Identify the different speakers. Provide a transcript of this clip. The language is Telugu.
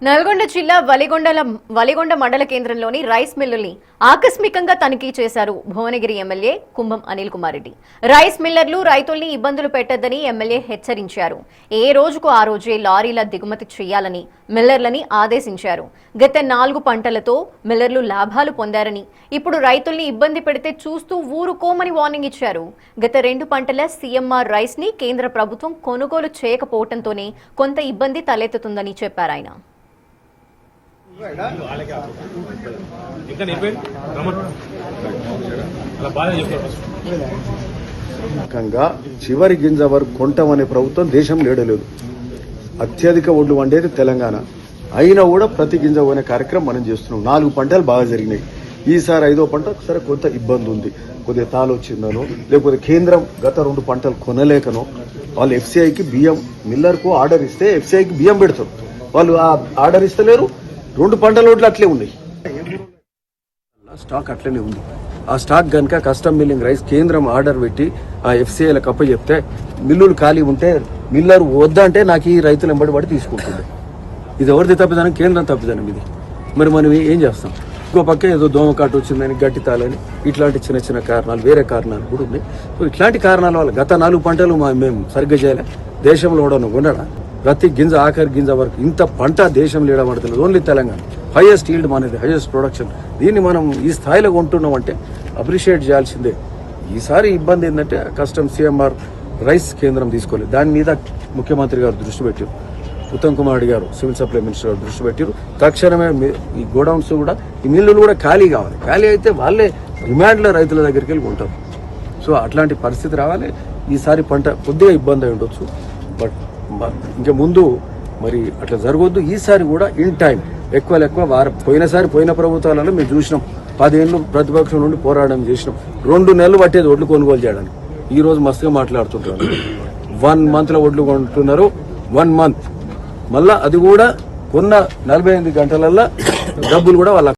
Speaker 1: నల్గొండ జిల్లా వలిగొండ మండల కేంద్రంలోని రైస్ మిల్లుల్ని ఆకస్మికంగా తనిఖీ చేశారు భువనగిరి ఎమ్మెల్యే కుంభం అనిల్ కుమార్ రెడ్డి. రైస్ మిల్లర్లు రైతుల్ని ఇబ్బందులు పెట్టొద్దని ఎమ్మెల్యే హెచ్చరించారు. ఏ రోజుకు ఆ రోజే లారీల దిగుమతి చేయాలని మిల్లర్లని ఆదేశించారు. గత 4 పంటలతో మిల్లర్లు లాభాలు పొందారని, ఇప్పుడు రైతుల్ని ఇబ్బంది పెడితే చూస్తూ ఊరుకోమని వార్నింగ్ ఇచ్చారు. గత 2 పంటల సీఎంఆర్ రైస్ ని కేంద్ర ప్రభుత్వం కొనుగోలు చేయకపోవడంతోనే కొంత ఇబ్బంది తలెత్తుతుందని చెప్పారు ఆయన.
Speaker 2: చివరి గింజ వరకు కొంటామనే ప్రభుత్వం దేశం లేడలేదు. అత్యధిక ఒడ్లు వండేది తెలంగాణ. అయినా కూడా ప్రతి గింజ పోయిన కార్యక్రమం మనం చేస్తున్నాం. 4 పంటలు బాగా జరిగినాయి. ఈసారి 5వ పంట సరే కొంత ఇబ్బంది ఉంది. కొద్దిగా తాలు వచ్చిందనో, లేకపోతే కేంద్రం గత 2 పంటలు కొనలేకనో వాళ్ళు ఎఫ్సీఐకి బియ్యం మిల్లర్కు ఆర్డర్ ఇస్తే ఎఫ్సీఐకి బియ్యం పెడతారు. వాళ్ళు ఆ ఆర్డర్ ఇస్తలేరు. 2 పంటల ఓట్లు అట్లే ఉన్నాయి. స్టాక్ అట్లనే ఉంది. ఆ స్టాక్ కనుక కస్టమ్ మిల్లింగ్ రైస్ కేంద్రం ఆర్డర్ పెట్టి ఆ ఎఫ్సీఐలకు అప్ప చెప్తే మిల్లులు ఖాళీ ఉంటే మిల్లర్ వద్దంటే నాకు ఈ రైతులు ఎంబడి పడి తీసుకుంటుంది. ఇది ఎవరిది తప్పిదనం? కేంద్రం తప్పిదనం ఇది. మరి మనం ఏం చేస్తాం? ఇంకో పక్క ఏదో దోమకాటు వచ్చిందని గట్టితాలని ఇట్లాంటి చిన్న చిన్న కారణాలు, వేరే కారణాలు కూడా ఉన్నాయి. సో ఇట్లాంటి కారణాల వల్ల గత 4 పంటలు మేము సరిగ్గా చేయలే. దేశంలో ఉండడా ప్రతి గింజ ఆఖరి గింజ వరకు ఇంత పంట దేశంలో ఏడబడుతుంది. ఓన్లీ తెలంగాణ హైయెస్ట్ ఈల్డ్ మనది, హైయెస్ట్ ప్రొడక్షన్. దీన్ని మనం ఈ స్థాయిలో కొంటున్నాం అంటే అప్రిషియేట్ చేయాల్సిందే. ఈసారి ఇబ్బంది ఏంటంటే కస్టమ్ సీఎంఆర్ రైస్ కేంద్రం తీసుకోలేదు. దాని మీద ముఖ్యమంత్రి గారు దృష్టి పెట్టారు. ఉత్తమ్ కుమార్ రెడ్డి గారు సివిల్ సప్లై మినిస్టర్ గారు దృష్టి పెట్టారు. తక్షణమే ఈ గోడౌన్స్ కూడా, ఈ మిల్లులు కూడా ఖాళీ కావాలి. ఖాళీ అయితే వాళ్ళే డిమాండ్లో రైతుల దగ్గరికి వెళ్ళి ఉంటారు. సో అట్లాంటి పరిస్థితి రావాలి. ఈసారి పంట కొద్దిగా ఇబ్బంది అయి ఉండొచ్చు, బట్ ఇంకా ముందు మరి అట్లా జరగొద్దు. ఈసారి కూడా ఇన్ టైం ఎక్కువ పోయినసారి పోయిన ప్రభుత్వాలలో మేము చూసినాం. 10 ఏళ్ళు ప్రతిపక్షం నుండి పోరాటం చేసినాం. 2 నెలలు పట్టేది ఒడ్లు కొనుగోలు చేయడానికి. ఈ రోజు మస్తుగా మాట్లాడుతుంటారు. 1 monthలో ఒడ్లు కొంటున్నారు. 1 month మళ్ళా అది కూడా కొన్న 48 గంటలల్లో డబ్బులు కూడా వాళ్ళ